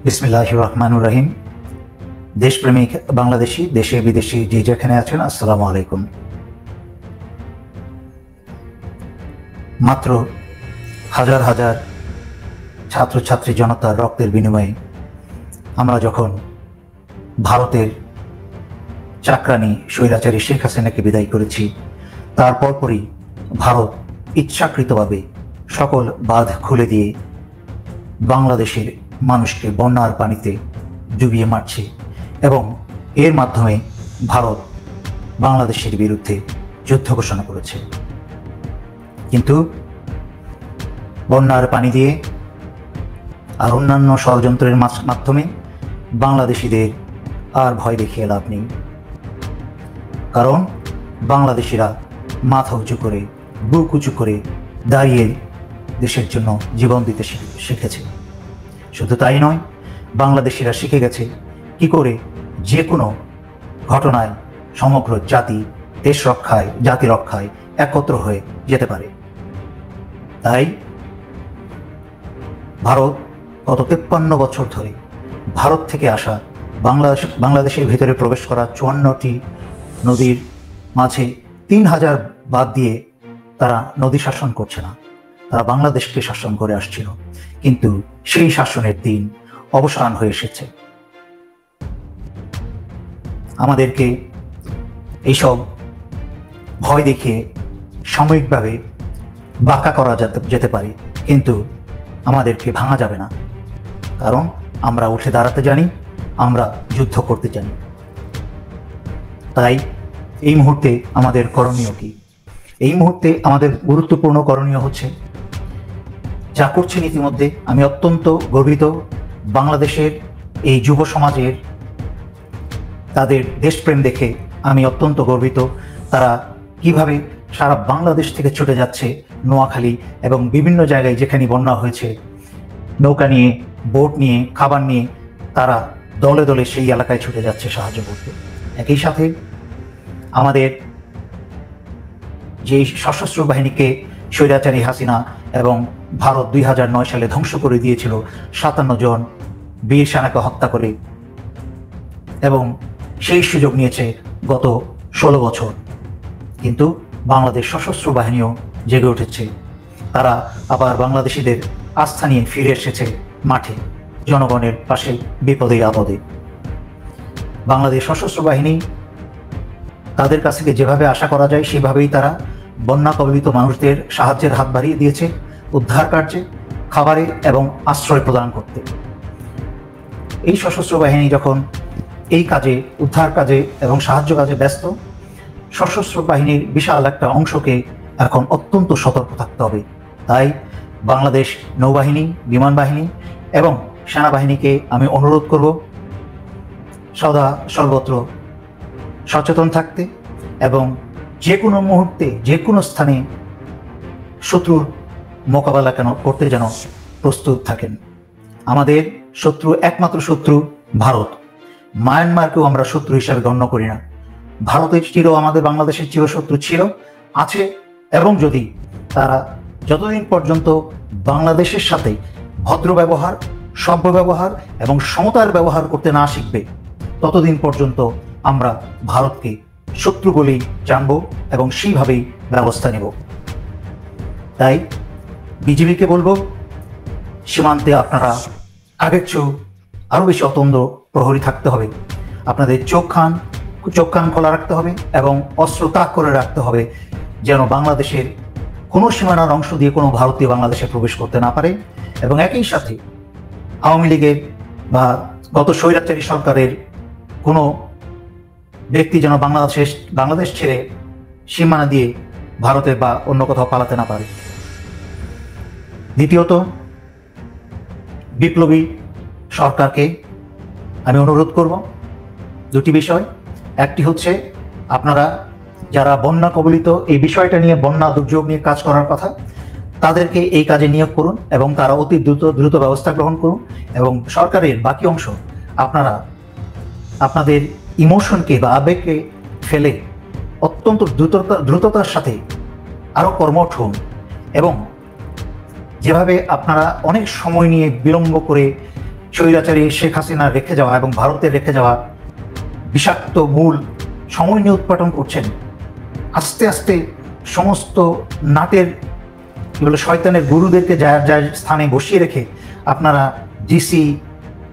বিসমিল্লাহির রহমানির রহিম। দেশপ্রেমিক বাংলাদেশি, দেশে বিদেশি যে যেখানে আছেন, আসসালামু আলাইকুম। মাত্র হাজার হাজার ছাত্রছাত্রী জনতার রক্তের বিনিময়ে আমরা যখন ভারতের চাকরানি স্বৈরাচারী শেখ হাসিনাকে বিদায় করেছি, তার পরপরই ভারত ইচ্ছাকৃতভাবে সকল বাঁধ খুলে দিয়ে বাংলাদেশের মানুষকে বন্যার পানিতে ডুবিয়ে মারছে এবং এর মাধ্যমে ভারত বাংলাদেশের বিরুদ্ধে যুদ্ধ ঘোষণা করেছে। কিন্তু বন্যার পানি দিয়ে আর অন্যান্য ষড়যন্ত্রের মাধ্যমে বাংলাদেশিদের আর ভয় দেখিয়ে লাভ নেই, কারণ বাংলাদেশিরা মাথা উঁচু করে, বুক উঁচু করে দাঁড়িয়ে দেশের জন্য জীবন দিতে শিখেছে। শুধু তাই নয়, বাংলাদেশিরা শিখে গেছে কি করে যে কোনো ঘটনায় সমগ্র জাতি দেশ রক্ষায়, জাতি রক্ষায় একত্র হয়ে যেতে পারে। তাই ভারত গত 53 বছর ধরে ভারত থেকে আসা বাংলাদেশের ভিতরে প্রবেশ করা 54টি নদীর মাঝে 3000 বাদ দিয়ে তারা নদী শাসন করছে না, তারা বাংলাদেশকে শাসন করে আসছিল। কিন্তু সেই শাসনের দিন অবসান হয়ে এসেছে। আমাদেরকে এইসব ভয় দেখিয়ে সাময়িকভাবে বাঁকা করা যেতে পারে, কিন্তু আমাদেরকে ভাঙা যাবে না, কারণ আমরা উঠে দাঁড়াতে জানি, আমরা যুদ্ধ করতে জানি। তাই এই মুহূর্তে আমাদের করণীয় কি? এই মুহূর্তে আমাদের গুরুত্বপূর্ণ করণীয় হচ্ছে, যা করছেন ইতিমধ্যে, আমি অত্যন্ত গর্বিত বাংলাদেশের এই যুব সমাজের, তাদের দেশপ্রেম দেখে আমি অত্যন্ত গর্বিত। তারা কিভাবে সারা বাংলাদেশ থেকে ছুটে যাচ্ছে নোয়াখালী এবং বিভিন্ন জায়গায় যেখানে বন্যা হয়েছে, নৌকা নিয়ে, বোট নিয়ে, খাবার নিয়ে তারা দলে দলে সেই এলাকায় ছুটে যাচ্ছে সাহায্য করতে। একই সাথে আমাদের যে সশস্ত্র বাহিনীকে স্বৈরাচারী হাসিনা এবং ভারত 2009 সালে ধ্বংস করে দিয়েছিল, 57 জন বীর সেনাকে হত্যা করে, এবং সেই সুযোগ নিয়েছে গত 16 বছর। কিন্তু বাংলাদেশ সশস্ত্র বাহিনীও জেগে উঠেছে, তারা আবার বাংলাদেশিদের আস্থা নিয়ে ফিরে এসেছে মাঠে, জনগণের পাশে বিপদে আপদে। বাংলাদেশ সশস্ত্র বাহিনী তাদের কাছ থেকে যেভাবে আশা করা যায় সেভাবেই তারা বন্যা কবলিত মানুষদের সাহায্যের হাত বাড়িয়ে দিয়েছে, উদ্ধার কার্যে, খাবারে এবং আশ্রয় প্রদান করতে। এই সশস্ত্র বাহিনী যখন এই কাজে, উদ্ধার কাজে এবং সাহায্য কাজে ব্যস্ত, সশস্ত্র বাহিনীর বিশাল একটা অংশকে এখন অত্যন্ত সতর্ক থাকতে হবে। তাই বাংলাদেশ নৌবাহিনী, বিমান বাহিনী এবং সেনাবাহিনীকে আমি অনুরোধ করব সদা সর্বত্র সচেতন থাকতে এবং যে কোনো মুহূর্তে, যে কোনো স্থানে শত্রুর মোকাবেলা করতে যেন প্রস্তুত থাকেন। আমাদের শত্রু, একমাত্র শত্রু ভারত। মায়ানমারকেও আমরা শত্রু হিসাবে গণ্য করি না। ভারতের আমাদের বাংলাদেশের চিরশত্রু ছিল, আছে, এবং যদি তারা যতদিন পর্যন্ত বাংলাদেশের সাথে ভদ্র ব্যবহার, সভ্য ব্যবহার এবং সমতার ব্যবহার করতে না শিখবে, ততদিন পর্যন্ত আমরা ভারতকে শত্রু বলেই জানব এবং সেইভাবেই ব্যবস্থা নেব। তাই বিজিবিকে বলবো, সীমান্তে আপনারা আগের চেয়েও আরও বেশি অতন্দ্র প্রহরী থাকতে হবে। আপনাদের চোখ কান খোলা রাখতে হবে এবং অস্ত্র তাক করে রাখতে হবে, যেন বাংলাদেশের কোনো সীমানার অংশ দিয়ে কোনো ভারতীয় বাংলাদেশে প্রবেশ করতে না পারে। এবং একই সাথে আওয়ামী লীগের বা গত স্বৈরাচারী সরকারের কোনো ব্যক্তি যেন বাংলাদেশ ছেড়ে সীমানা দিয়ে ভারতে বা অন্য কোথাও পালাতে না পারে। দ্বিতীয়ত, বিপ্লবী সরকারকে আমি অনুরোধ করব দুটি বিষয়। একটি হচ্ছে, আপনারা যারা বন্যা কবলিত, এই বিষয়টা নিয়ে, বন্যা দুর্যোগ নিয়ে কাজ করার কথা, তাদেরকে এই কাজে নিয়োগ করুন এবং তারা অতি দ্রুত ব্যবস্থা গ্রহণ করুন। এবং সরকারের বাকি অংশ, আপনারা আপনাদের ইমোশনকে বা আবেগকে ফেলে অত্যন্ত দ্রুততার সাথে আরও কর্মঠ হন এবং যেভাবে আপনারা অনেক সময় নিয়ে বিলম্ব করে স্বৈরাচারী শেখ হাসিনা রেখে যাওয়া এবং ভারতের রেখে যাওয়া বিষাক্ত মূল সময় নিয়ে উৎপাদন করছেন। আস্তে আস্তে সমস্ত নাটের শয়তানের গুরুদেরকে যার যার স্থানে বসিয়ে রেখে আপনারা ডিসি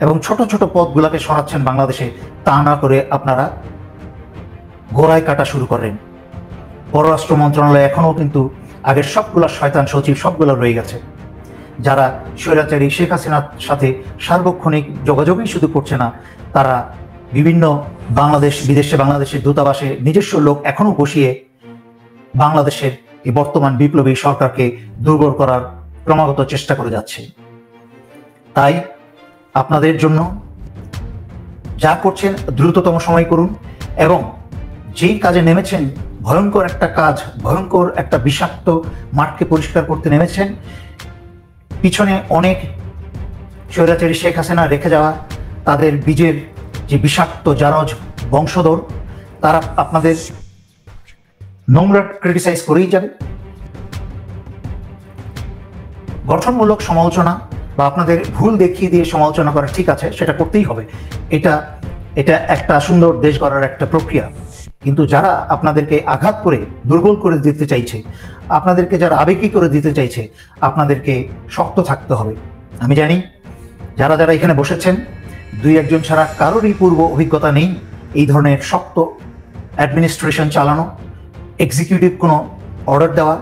এবং ছোট ছোট পদগুলোকে সরাচ্ছেন বাংলাদেশে। তা না করে আপনারা গোড়ায় কাটা শুরু করেন। পররাষ্ট্র মন্ত্রণালয় এখনও কিন্তু আগের সবগুলা শয়তান সচিব সবগুলো রয়ে গেছে, যারা স্বৈরাচারী শেখ হাসিনার সাথে সার্বক্ষণিক যোগাযোগই শুধু করছে না, তারা বিভিন্ন বাংলাদেশের দূতাবাসে নিজস্ব লোক এখনো বসিয়ে বাংলাদেশের এই বর্তমান বিপ্লবী সরকারকে দুর্বল করার ক্রমাগত চেষ্টা করে যাচ্ছে। তাই আপনাদের জন্য যা করছেন দ্রুততম সময় করুন, এবং যেই কাজে নেমেছেন, ভয়ঙ্কর একটা কাজ, ভয়ঙ্কর একটা বিষাক্ত মাঠকে পরিষ্কার করতে নেমেছেন, পিছনে অনেক স্বৈরাচারী শেখ হাসিনা রেখে যাওয়া তাদের বীজের যে বিষাক্ত জারজ বংশধর, তারা আপনাদের নোংরা ক্রিটিসাইজ করেই যাবে। গঠনমূলক সমালোচনা বা আপনাদের ভুল দেখিয়ে দিয়ে সমালোচনা করা ঠিক আছে, সেটা করতেই হবে, এটা একটা সুন্দর দেশ গড়ার একটা প্রক্রিয়া। কিন্তু যারা আপনাদেরকে আঘাত করে দুর্বল করে দিতে চাইছে, আপনাদেরকে যারা আবেগী করে দিতে চাইছে, আপনাদেরকে শক্ত থাকতে হবে। আমি জানি যারা যারা এখানে বসেছেন, দুই একজন ছাড়া কারোরই পূর্ব অভিজ্ঞতা নেই এই ধরনের শক্ত অ্যাডমিনিস্ট্রেশন চালানো, এক্সিকিউটিভ কোনো অর্ডার দেওয়া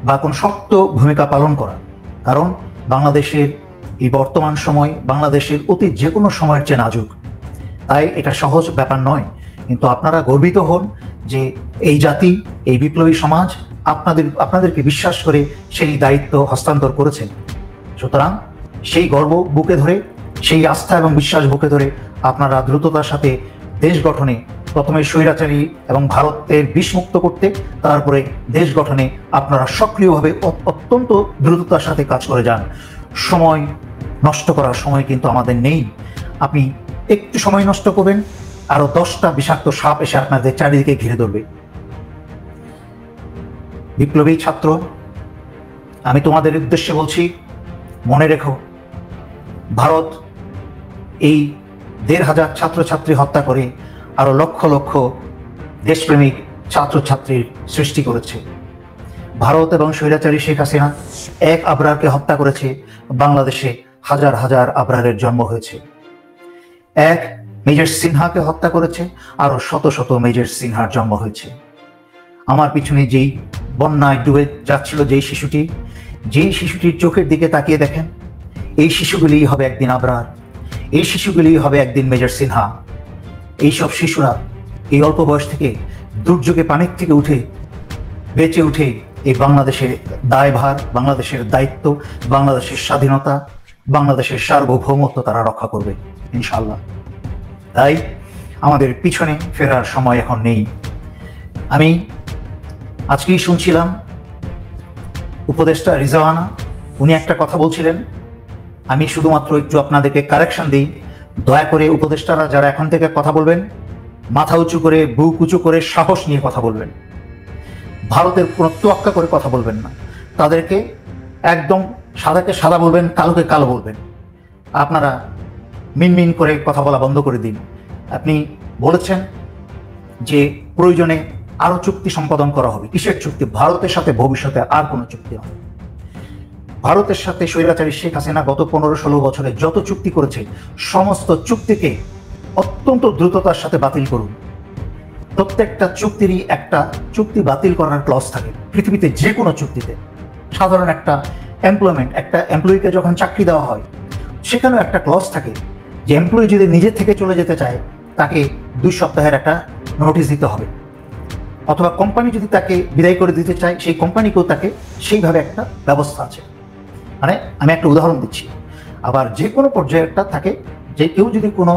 বা কোনো শক্ত ভূমিকা পালন করা। কারণ বাংলাদেশের এই বর্তমান সময় বাংলাদেশের অতীত যে কোনো সময়ের চেয়ে নাজুক, তাই এটা সহজ ব্যাপার নয়। কিন্তু আপনারা গর্বিত হন যে এই জাতি, এই বিপ্লবী সমাজ আপনাদেরকে বিশ্বাস করে সেই দায়িত্ব হস্তান্তর করেছেন। সুতরাং সেই গর্ব বুকে ধরে, সেই আস্থা এবং বিশ্বাস বুকে ধরে আপনারা দ্রুততার সাথে দেশ গঠনে, প্রথমে স্বৈরাচারী এবং ভারতের বিষমুক্ত করতে, তারপরে দেশ গঠনে আপনারা সক্রিয়ভাবে অত্যন্ত দ্রুততার সাথে কাজ করে যান। সময় নষ্ট করার সময় কিন্তু আমাদের নেই। আপনি একটু সময় নষ্ট করবেন, আরো 10টা বিষাক্ত সাপ এসে আপনাদের চারিদিকে ঘিরে ধরবে। বিপ্লবী ছাত্র, আমি তোমাদের উদ্দেশ্যে বলছি, মনে রেখো, ভারত এই 1,500 ছাত্রছাত্রী হত্যা করে আরো লক্ষ লক্ষ দেশপ্রেমিক ছাত্রছাত্রীর সৃষ্টি করেছে। ভারত এবং স্বৈরাচারী শেখ হাসিনা এক আবরারকে হত্যা করেছে, বাংলাদেশে হাজার হাজার আবরারের জন্ম হয়েছে। এক মেজর সিনহাকে হত্যা করেছে, আরো শত শত মেজর সিনহার জন্ম হয়েছে। আমার পিছনে যেই বন্যায় ডুবে যাচ্ছিল যেই শিশুটির চোখের দিকে তাকিয়ে দেখেন, এই শিশুগুলিই হবে একদিন আবরার, এই শিশুগুলিই হবে একদিন মেজর সিনহা। এইসব শিশুরা এই অল্প বয়স থেকে দুর্যোগে পানির থেকে বেঁচে উঠে এই বাংলাদেশের দায়ভার, বাংলাদেশের দায়িত্ব, বাংলাদেশের স্বাধীনতা, বাংলাদেশের সার্বভৌমত্ব তারা রক্ষা করবে ইনশাআল্লাহ। তাই আমাদের পিছনে ফেরার সময় এখন নেই। আমি আজকেই শুনছিলাম উপদেষ্টা রিজওয়ানা, উনি একটা কথা বলছিলেন, আমি শুধুমাত্র একটু আপনাদেরকে কারেকশন দিই। দয়া করে উপদেষ্টারা যারা এখন থেকে কথা বলবেন, মাথা উঁচু করে, বুক উঁচু করে, সাহস নিয়ে কথা বলবেন। ভারতের কোনো তোয়াক্কা করে কথা বলবেন না। তাদেরকে একদম সাদাকে সাদা বলবেন, কালোকে কালো বলবেন। আপনারা মিনমিন করে কথা বলা বন্ধ করে দিন। আপনি বলেছেন যে প্রয়োজনে আরো চুক্তি সম্পাদন করা হবে। কিসের চুক্তি? ভারতের সাথে ভবিষ্যতে আর কোনো চুক্তি হবে। ভারতের সাথে স্বৈরাচারী শেখ হাসিনা গত 15-16 বছরে যত চুক্তি করেছে, সমস্ত চুক্তিকে অত্যন্ত দ্রুততার সাথে বাতিল করুন। প্রত্যেকটা চুক্তিরই একটা চুক্তি বাতিল করার ক্লজ থাকে পৃথিবীতে, যে কোনো চুক্তিতে। সাধারণ একটা এমপ্লয়িকে যখন চাকরি দেওয়া হয়, সেখানেও একটা ক্লজ থাকে যে এমপ্লয়ি যদি নিজে থেকে চলে যেতে চায়, তাকে 2 সপ্তাহের একটা নোটিশ দিতে হবে, অথবা কোম্পানি যদি তাকে বিদায় করে দিতে চায়, সেই কোম্পানিকেও তাকে সেইভাবে একটা ব্যবস্থা আছে। মানে আমি একটা উদাহরণ দিচ্ছি। আবার যে কোনো পর্যায়ে একটা থাকে যে কেউ যদি কোনো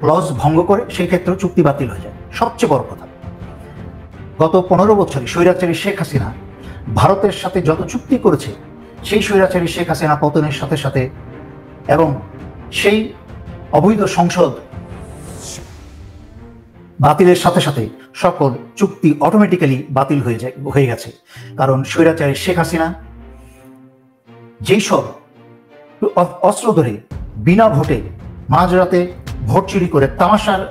ক্লজ ভঙ্গ করে, সেই ক্ষেত্রেও চুক্তি বাতিল হয়ে যায়। সবচেয়ে বড় কথা, গত 15 বছরে স্বৈরাচারী শেখ হাসিনা ভারতের সাথে যত চুক্তি করেছে, সেই স্বৈরাচারী শেখ হাসিনা পতনের সাথে সাথে এবং সেই অবৈধ সংসদ বাতিলের সাথে সাথে সকল চুক্তি অটোমেটিক্যালি বাতিল হয়ে গেছে। কারণ স্বৈরাচারী শেখ হাসিনা যেই সব অস্ত্র ধরে বিনা ভোটে মাঝরাতে ভোট চুরি করে তামাশার